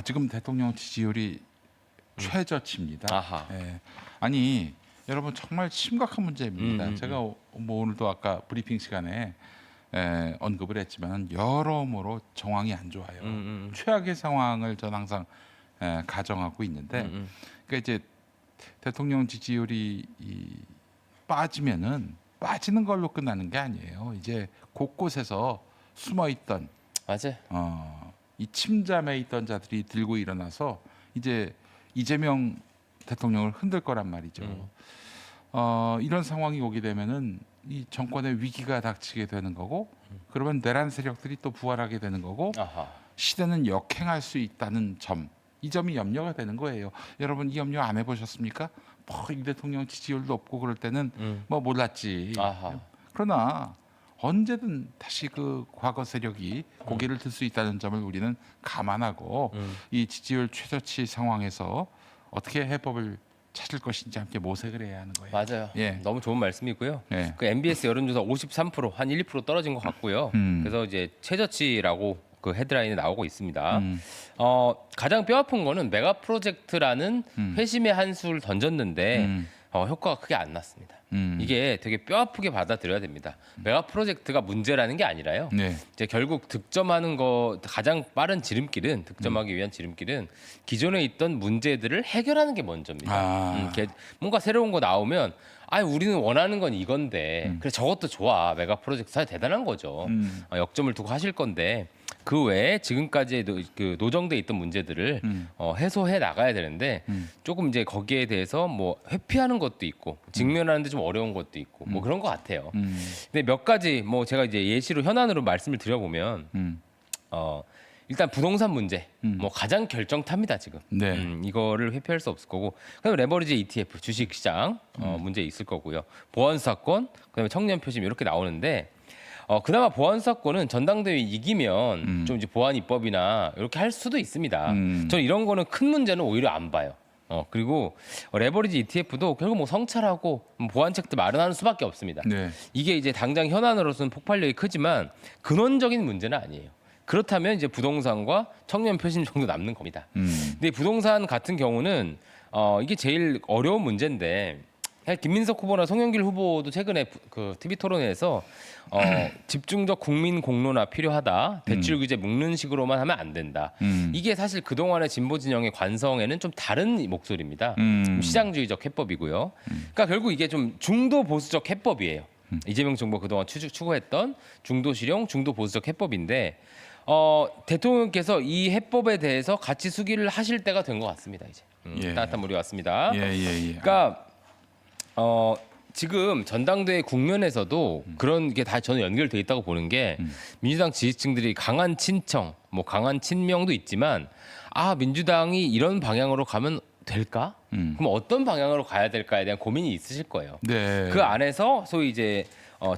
지금 대통령 지지율이 최저치입니다. 아하. 예. 아니 여러분 정말 심각한 문제입니다. 제가 뭐 오늘도 아까 브리핑 시간에 언급을 했지만 여러모로 정황이 안 좋아요. 최악의 상황을 전 항상 가정하고 있는데, 그러니까 이제 대통령 지지율이 빠지는 걸로 끝나는 게 아니에요. 이제 곳곳에서 숨어있던 맞아요. 이 침잠에 있던 자들이 들고 일어나서 이제 이재명 대통령을 흔들 거란 말이죠. 이런 상황이 오게 되면은 이 정권의 위기가 닥치게 되는 거고, 그러면 내란 세력들이 또 부활하게 되는 거고, 아하. 시대는 역행할 수 있다는 점, 이 점이 염려가 되는 거예요. 여러분 이 염려 안 해보셨습니까? 이 대통령 지지율도 높고 그럴 때는 뭐 몰랐지. 아하. 그러나 언제든 다시 그 과거 세력이 고개를 들 수 있다는 점을 우리는 감안하고 이 지지율 최저치 상황에서 어떻게 해법을 찾을 것인지 함께 모색을 해야 하는 거예요. 맞아요. 예. 너무 좋은 말씀이고요. 예. 그 MBS 여론조사 53%, 한 1~2% 떨어진 것 같고요. 그래서 이제 최저치라고 그 헤드라인에 나오고 있습니다. 가장 뼈아픈 거는 메가 프로젝트라는 회심의 한 수를 던졌는데 효과가 크게 안 났습니다. 이게 되게 뼈아프게 받아들여야 됩니다. 메가 프로젝트가 문제라는 게 아니라요. 네. 이제 결국 득점하는 거 가장 빠른 지름길은 득점하기 위한 지름길은 기존에 있던 문제들을 해결하는 게 먼저입니다. 뭔가 새로운 거 나오면 우리는 원하는 건 이건데 그래 저것도 좋아. 메가 프로젝트 사실 대단한 거죠. 역점을 두고 하실 건데 그 외에 지금까지 그 노정돼 있던 문제들을 해소해 나가야 되는데 조금 이제 거기에 대해서 뭐 회피하는 것도 있고 직면하는데 좀 어려운 것도 있고 뭐 그런 것 같아요. 근데 몇 가지 뭐 제가 이제 예시로 현안으로 말씀을 드려보면 일단 부동산 문제 뭐 가장 결정탑니다 지금. 네. 이거를 회피할 수 없을 거고 그다음에 레버리지 ETF 주식 시장 문제 있을 거고요. 보안 사건 그다음에 청년 표심 이렇게 나오는데. 그나마 보안 사건은 전당대회 이기면 좀 이제 보안 입법이나 이렇게 할 수도 있습니다. 저는 이런 거는 큰 문제는 오히려 안 봐요. 그리고 레버리지 ETF도 결국 뭐 성찰하고 보안책도 마련하는 수밖에 없습니다. 네. 이게 이제 당장 현안으로서는 폭발력이 크지만 근원적인 문제는 아니에요. 그렇다면 이제 부동산과 청년 표심 정도 남는 겁니다. 근데 부동산 같은 경우는 이게 제일 어려운 문제인데 김민석 후보나 송영길 후보도 최근에 그 TV 토론회에서 집중적 국민 공론화 필요하다. 대출 규제 묶는 식으로만 하면 안 된다. 이게 사실 그동안의 진보 진영의 관성에는 좀 다른 목소리입니다. 좀 시장주의적 해법이고요. 그러니까 결국 이게 좀 중도 보수적 해법이에요. 이재명 정부가 그동안 추구했던 중도 실용, 중도 보수적 해법인데 대통령께서 이 해법에 대해서 같이 수기를 하실 때가 된 것 같습니다. 이제 따뜻한 물이 왔습니다. 그러니까 지금 전당대회 국면에서도 그런 게 다 저는 연결돼 있다고 보는 게 민주당 지지층들이 강한 친청, 뭐 강한 친명도 있지만 민주당이 이런 방향으로 가면 될까? 그럼 어떤 방향으로 가야 될까에 대한 고민이 있으실 거예요. 네. 그 안에서 소위 이제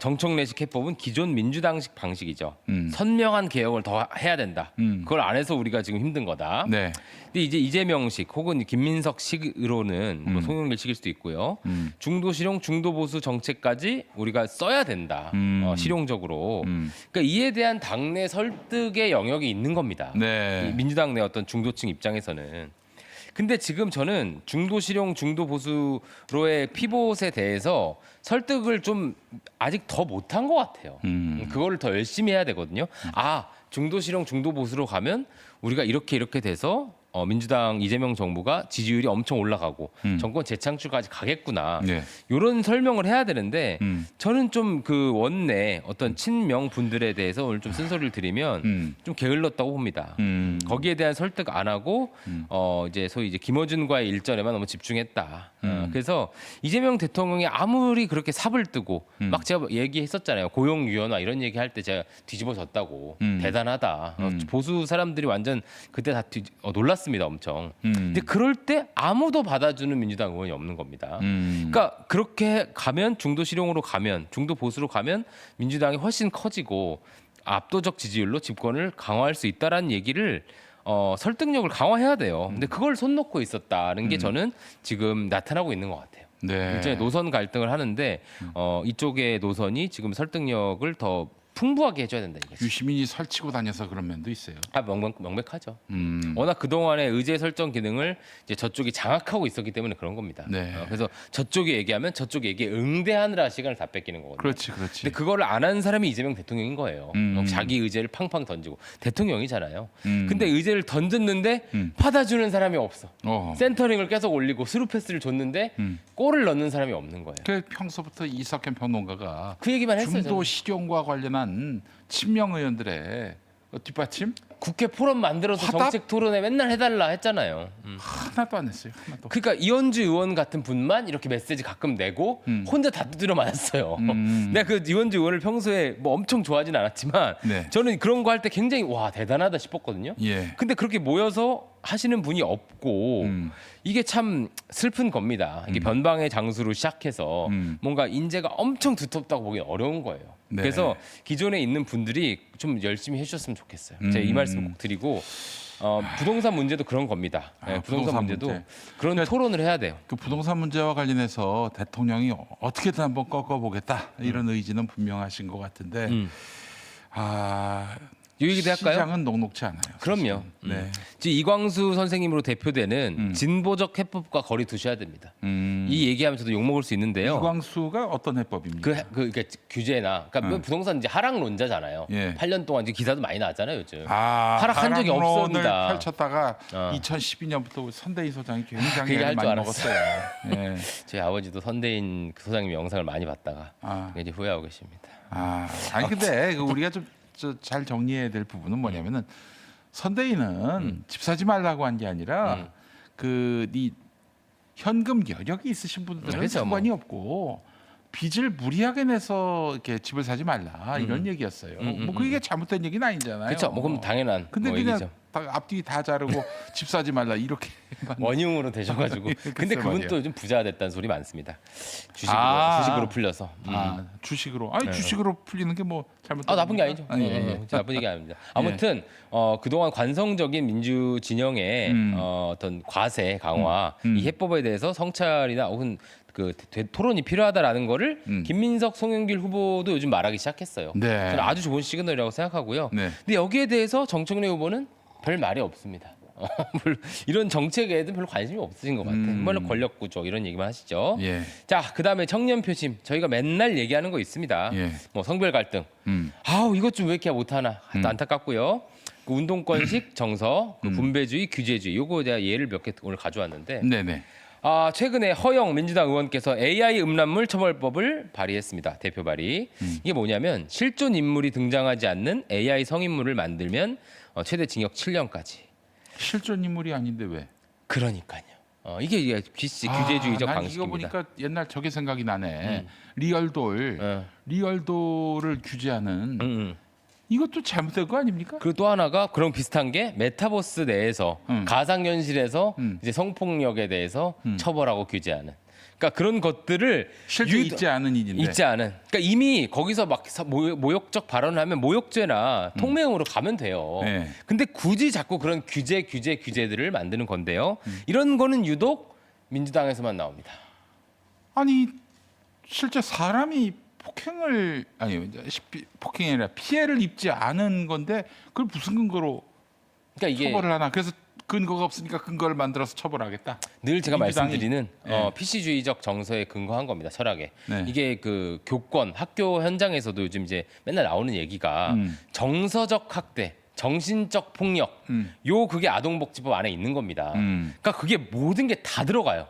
정청래식 해법은 기존 민주당식 방식이죠. 선명한 개혁을 더 해야 된다. 그걸 안 해서 우리가 지금 힘든 거다. 네. 근데 이제 이재명식 혹은 김민석식으로는 뭐 송영길식일 수도 있고요. 중도 실용, 중도 보수 정책까지 우리가 써야 된다. 실용적으로. 그러니까 이에 대한 당내 설득의 영역이 있는 겁니다. 네. 이 민주당 내 어떤 중도층 입장에서는. 근데 지금 저는 중도 실용, 중도 보수로의 피봇에 대해서 설득을 좀 아직 더 못한 것 같아요. 그거를 더 열심히 해야 되거든요. 중도 실용, 중도 보수로 가면 우리가 이렇게 돼서 민주당 이재명 정부가 지지율이 엄청 올라가고 정권 재창출까지 가겠구나. 네. 이런 설명을 해야 되는데 저는 좀 그 원내 어떤 친명 분들에 대해서 오늘 좀 쓴소리를 드리면 좀 게을렀다고 봅니다. 거기에 대한 설득 안 하고 이제 소위 이제 김어준과의 일전에만 너무 집중했다. 그래서 이재명 대통령이 아무리 그렇게 삽을 뜨고 막 제가 얘기했었잖아요. 고용 유연화 이런 얘기할 때 제가 뒤집어졌다고 대단하다. 보수 사람들이 완전 그때 다 놀랐습니다, 엄청. 근데 그럴 때 아무도 받아주는 민주당 의원이 없는 겁니다. 그러니까 그렇게 가면 중도 실용으로 가면 중도 보수로 가면 민주당이 훨씬 커지고 압도적 지지율로 집권을 강화할 수 있다라는 얘기를 설득력을 강화해야 돼요. 근데 그걸 손 놓고 있었다는 게 저는 지금 나타나고 있는 것 같아요. 네. 일종의 노선 갈등을 하는데 이쪽의 노선이 지금 설득력을 더 풍부하게 해줘야 된다 이거지. 유시민이 설치고 다녀서 그런 면도 있어요. 명백하죠. 워낙 그동안의 의제 설정 기능을 이제 저쪽이 장악하고 있었기 때문에 그런 겁니다. 네. 그래서 저쪽이 얘기하면 저쪽 얘기에 응대하느라 시간을 다 뺏기는 거거든요. 그렇지, 그렇지. 근데 그거를 안 하는 사람이 이재명 대통령인 거예요. 자기 의제를 팡팡 던지고 대통령이잖아요. 근데 의제를 던졌는데 받아주는 사람이 없어. 센터링을 계속 올리고 스루 패스를 줬는데 골을 넣는 사람이 없는 거예요. 그 평소부터 이석현 평론가가 그 얘기만 했어요. 중도 저는. 실용과 관련한 친명 의원들의 뒷받침 국회 포럼 만들어서 화답? 정책 토론회 맨날 해달라 했잖아요. 하나도 안 했어요. 하나도. 그러니까 이현주 의원 같은 분만 이렇게 메시지 가끔 내고 혼자 다 두드려 맞았어요. 내가 그 이현주 의원을 평소에 뭐 엄청 좋아하진 않았지만 네. 저는 그런 거 할 때 굉장히 와 대단하다 싶었거든요. 예. 근데 그렇게 모여서 하시는 분이 없고 이게 참 슬픈 겁니다. 이게 변방의 장수로 시작해서 뭔가 인재가 엄청 두텁다고 보기 어려운 거예요. 네. 그래서 기존에 있는 분들이 좀 열심히 해주셨으면 좋겠어요. 제가 이 말씀 꼭 드리고 부동산 문제도 그런 겁니다. 네, 부동산 문제도 문제. 그런 그러니까 토론을 해야 돼요. 그 부동산 문제와 관련해서 대통령이 어떻게든 한번 꺾어보겠다 이런 의지는 분명하신 것 같은데 이 얘기도 할까요? 시장은 녹록치 않아요. 그럼요. 네. 지금 이광수 선생님으로 대표되는 진보적 해법과 거리 두셔야 됩니다. 이 얘기하면 저도 욕 먹을 수 있는데요. 이광수가 어떤 해법입니까? 그러니까 규제나 그러니까 부동산 이제 하락론자잖아요. 예. 8년 동안 이제 기사도 많이 나잖아요, 요즘. 하락한 적이 적을 없습니다. 펼쳤다가 2012년부터 선대위 소장이 굉장히 얘기 할 많이 줄 먹었어요. 예. 저희 아버지도 선대인 그 소장님 영상을 많이 봤다가 이제 후회하고 계십니다. 아니 근데 우리가 좀 잘 정리해야 될 부분은 뭐냐면은 선대위는 집 사지 말라고 한 게 아니라 네 현금 여력이 있으신 분들은 그렇죠, 상관이 없고 빚을 무리하게 내서 이렇게 집을 사지 말라 이런 얘기였어요. 뭐 그게 잘못된 얘기는 아니잖아요. 그렇죠. 뭐 그럼 당연한 근데 뭐 그냥 얘기죠. 다 앞뒤 다 자르고 집 사지 말라 이렇게 원흉으로 되셔가지고. 근데 글쎄 그분 말이야. 또 요즘 부자가 됐다는 소리 많습니다. 주식으로 풀려서. 주식으로 주식으로 풀리는 게 뭐 잘못 나쁜 게 아니죠. 예. 나쁜 얘기 아닙니다. 아무튼 그동안 관성적인 민주 진영의 어떤 과세 강화 이 해법에 대해서 성찰이나 혹은 그 토론이 필요하다라는 거를 김민석, 송영길 후보도 요즘 말하기 시작했어요. 네. 저는 아주 좋은 시그널이라고 생각하고요. 네. 근데 여기에 대해서 정청래 후보는 별 말이 없습니다. 이런 정책에 대해 별로 관심이 없으신 것 같아요. 정말로 권력 구조 이런 얘기만 하시죠. 예. 자, 그다음에 청년 표심 저희가 맨날 얘기하는 거 있습니다. 예. 뭐 성별 갈등. 이것 좀 왜 이렇게 못하나 안타깝고요. 그 운동권식 정서, 그 분배주의, 규제주의 요거 제가 예를 몇 개 오늘 가져왔는데 네네. 최근에 허영 민주당 의원께서 AI 음란물 처벌법을 발의했습니다. 대표 발의. 이게 뭐냐면 실존 인물이 등장하지 않는 AI 성인물을 만들면 최대 징역 7년까지. 실존 인물이 아닌데 왜? 그러니까요. 이게 규제주의적 난 방식입니다. 이거 보니까 옛날 저게 생각이 나네. 리얼돌을 규제하는 이것도 잘못된 거 아닙니까? 그리고 또 하나가 그런 비슷한 게 메타버스 내에서 가상현실에서 이제 성폭력에 대해서 처벌하고 규제하는. 그러니까 그런 것들을 실제 있지 않은 일인데. 있지 않은. 그러니까 이미 거기서 막 모욕적 발언을 하면 모욕죄나 통매형으로 가면 돼요. 네. 근데 굳이 자꾸 그런 규제들을 만드는 건데요. 이런 거는 유독 민주당에서만 나옵니다. 아니 실제 사람이 폭행이 아니라 피해를 입지 않은 건데 그걸 무슨 근거로 그러니까 이게 처벌을 하나? 그래서 근거가 없으니까 근거를 만들어서 처벌하겠다. 늘 제가 민주당이- 말씀드리는 네. PC주의적 정서에 근거한 겁니다. 철학에. 네. 이게 그 교권, 학교 현장에서도 요즘 이제 맨날 나오는 얘기가 정서적 학대, 정신적 폭력, 그게 아동복지법 안에 있는 겁니다. 그러니까 그게 모든 게 다 들어가요.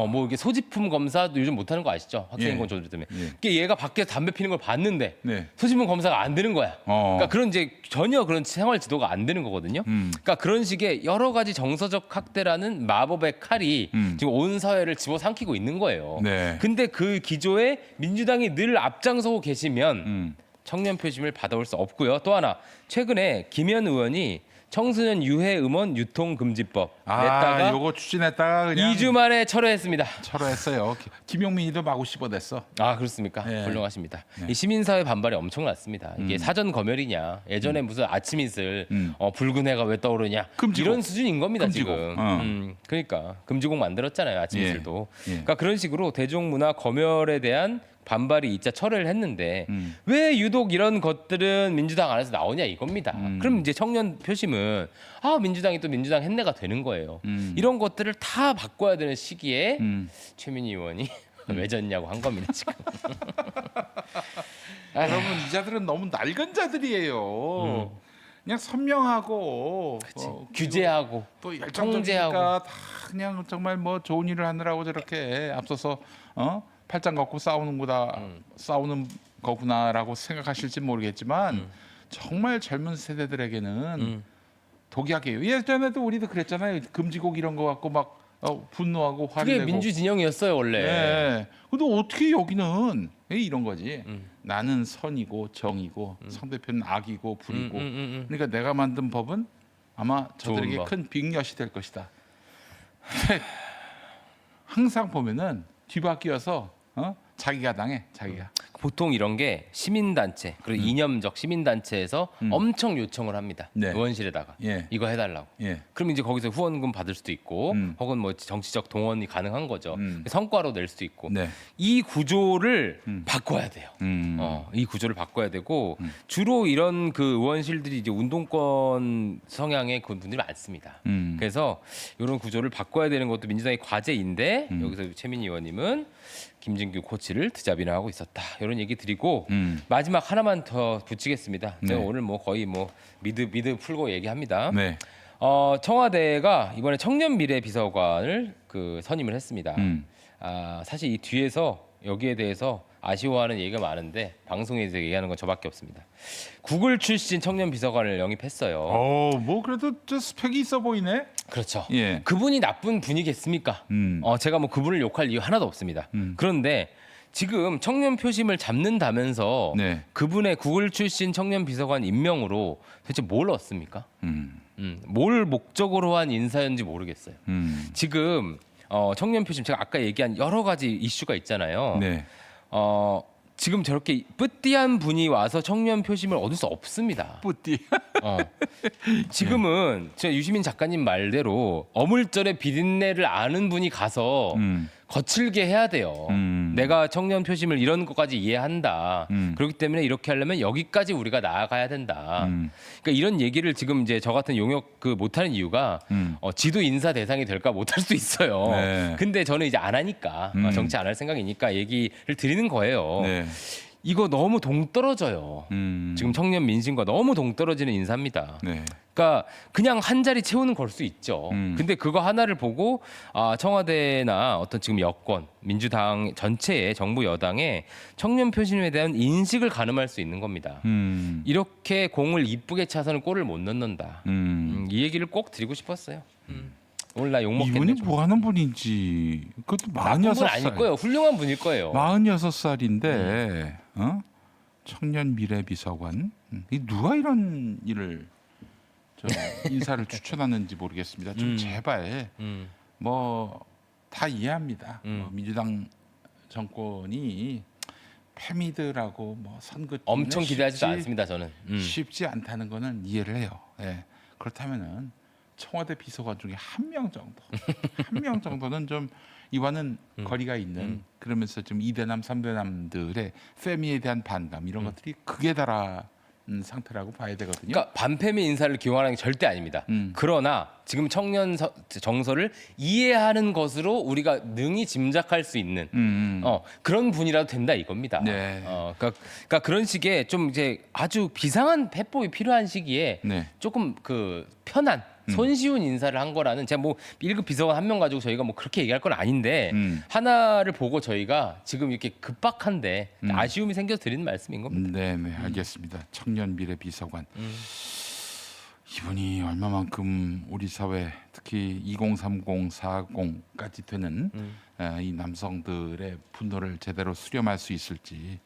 뭐 이게 소지품 검사도 요즘 못하는 거 아시죠? 학생인권 조절 때문에. 그게 얘가 밖에서 담배 피는 걸 봤는데 네. 소지품 검사가 안 되는 거야. 그러니까 그런 이제 전혀 그런 생활 지도가 안 되는 거거든요. 그러니까 그런 식의 여러 가지 정서적 학대라는 마법의 칼이 지금 온 사회를 집어삼키고 있는 거예요. 네. 근데 그 기조에 민주당이 늘 앞장서고 계시면 청년 표심을 받아올 수 없고요. 또 하나 최근에 김현 의원이 청소년 유해 음원 유통 금지법 냈다가 요거 추진했다가 그냥 2주 만에 철회했습니다. 철회했어요. 김용민이도 마구 씹어댔어. 그렇습니까? 네. 훌륭하십니다. 이 시민사회 반발이 엄청났습니다. 이게 사전 검열이냐, 예전에 무슨 아침 이슬, 붉은 해가 왜 떠오르냐 금지곡. 이런 수준인 겁니다 금지곡. 지금. 그러니까 금지곡 만들었잖아요 아침 예. 이슬도. 예. 그러니까 그런 식으로 대중문화 검열에 대한 반발이 있자 철회를 했는데 왜 유독 이런 것들은 민주당 안에서 나오냐 이겁니다. 그럼 이제 청년 표심은 민주당이 또 민주당 햇내가 되는 거예요. 이런 것들을 다 바꿔야 되는 시기에 최민희 의원이 왜 졌냐고 한 겁니다 지금. 여러분 이 자들은 너무 낡은 자들이에요. 그냥 선명하고 규제하고 또 열정적이니까 통제하고. 다 그냥 정말 뭐 좋은 일을 하느라고 저렇게 앞서서 팔짱 걷고 싸우는 거구나라고 생각하실지 모르겠지만 정말 젊은 세대들에게는 독약이에요. 예전에도 우리도 그랬잖아요. 금지곡 이런 거 갖고 막 분노하고 화를 그게 내고. 민주 진영이었어요 원래. 네. 근데 어떻게 여기는 이런 거지. 나는 선이고 정이고 상대편은 악이고 불이고. 그러니까 내가 만든 법은 아마 저들에게 법. 큰 빅엿이 될 것이다. 근데 항상 보면은 뒤바뀌어서 자기가 당해. 자기가. 보통 이런 게 시민단체 그리고 이념적 시민단체에서 엄청 요청을 합니다. 네. 의원실에다가 예. 이거 해달라고. 예. 그럼 이제 거기서 후원금 받을 수도 있고 혹은 뭐 정치적 동원이 가능한 거죠. 성과로 낼 수도 있고. 네. 이 구조를 바꿔야 돼요. 이 구조를 바꿔야 되고 주로 이런 그 의원실들이 이제 운동권 성향의 그 분들이 많습니다. 그래서 이런 구조를 바꿔야 되는 것도 민주당의 과제인데 여기서 최민희 의원님은 김진규 코치를 드자비나 하고 있었다. 이런 얘기 드리고 마지막 하나만 더 붙이겠습니다. 네. 제가 오늘 뭐 거의 뭐 미드 풀고 얘기합니다. 네. 청와대가 이번에 청년 미래 비서관을 그 선임을 했습니다. 사실 이 뒤에서 여기에 대해서 아쉬워하는 얘기가 많은데 방송에서 얘기하는 건 저밖에 없습니다. 구글 출신 청년 비서관을 영입했어요. 뭐 그래도 저 스펙이 있어 보이네. 그렇죠. 예. 그분이 나쁜 분이겠습니까? 제가 뭐 그분을 욕할 이유 하나도 없습니다. 그런데 지금 청년 표심을 잡는다면서 네. 그분의 구글 출신 청년 비서관 임명으로 도대체 뭘 얻습니까? 뭘 목적으로 한 인사였는지 모르겠어요. 지금 청년 표심 제가 아까 얘기한 여러 가지 이슈가 있잖아요. 네. 지금 저렇게 뿌띠한 분이 와서 청년 표심을 얻을 수 없습니다. 뿌띠. 지금은 제가 유시민 작가님 말대로 어물절의 비린내를 아는 분이 가서 거칠게 해야 돼요. 내가 청년 표심을 이런 것까지 이해한다. 그렇기 때문에 이렇게 하려면 여기까지 우리가 나아가야 된다. 그러니까 이런 얘기를 지금 이제 저 같은 용역 못하는 이유가 지도 인사 대상이 될까 못할 수도 있어요. 네. 근데 저는 이제 안 하니까 정치 안 할 생각이니까 얘기를 드리는 거예요. 네. 이거 너무 동떨어져요. 지금 청년 민심과 너무 동떨어지는 인사입니다. 네. 그러니까 그냥 한 자리 채우는 걸 수 있죠. 근데 그거 하나를 보고 청와대나 어떤 지금 여권, 민주당 전체의 정부 여당의 청년 표심에 대한 인식을 가늠할 수 있는 겁니다. 이렇게 공을 이쁘게 차서는 골을 못 넣는다. 이 얘기를 꼭 드리고 싶었어요. 오늘 나 욕먹겠네. 이분이 뭐 하는 분인지 그것도 나쁜 분 46살. 아닐 거예요. 훌륭한 분일 거예요. 46살인데 청년 미래 비서관. 이 누가 이런 일을 인사를 추천하는지 모르겠습니다. 좀 제발 뭐 다 이해합니다. 뭐 민주당 정권이 패미들하고 뭐 선거 엄청 기대하지도 않습니다. 저는. 쉽지 않다는 거는 이해를 해요. 예. 그렇다면은 청와대 비서관 중에 한 명 정도, 한 명 정도는 좀 이와는 거리가 있는 그러면서 좀 2대남, 3대남들의 페미에 대한 반감 이런 것들이 극에 달한 상태라고 봐야 되거든요. 그러니까 반패미 인사를 기원하는 게 절대 아닙니다. 그러나 지금 청년 정서를 이해하는 것으로 우리가 능히 짐작할 수 있는 그런 분이라도 된다 이겁니다. 네. 그러니까 그런 식의 좀 이제 아주 비상한 해법이 필요한 시기에 네. 조금 그 편한 손쉬운 인사를 한 거라는 제가 뭐 1급 비서관 한 명 가지고 저희가 뭐 그렇게 얘기할 건 아닌데 하나를 보고 저희가 지금 이렇게 급박한데 아쉬움이 생겨서 드리는 말씀인 겁니다. 네, 네, 알겠습니다. 청년 미래 비서관. 이분이 얼마만큼 우리 사회 특히 2030, 40까지 되는 이 남성들의 분노를 제대로 수렴할 수 있을지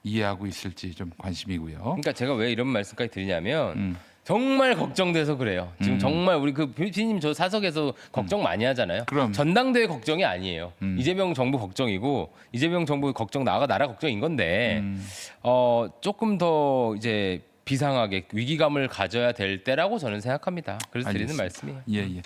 이해하고 있을지 좀 관심이고요. 그러니까 제가 왜 이런 말씀까지 드리냐면 정말 걱정돼서 그래요. 지금 정말 우리 그 PD님 저 사석에서 걱정 많이 하잖아요. 그럼. 전당대회 걱정이 아니에요. 이재명 정부 걱정이고 이재명 정부 걱정 나라 걱정인 건데 조금 더 이제 비상하게 위기감을 가져야 될 때라고 저는 생각합니다. 그래서 드리는 알겠습니다. 말씀이에요. 예, 예.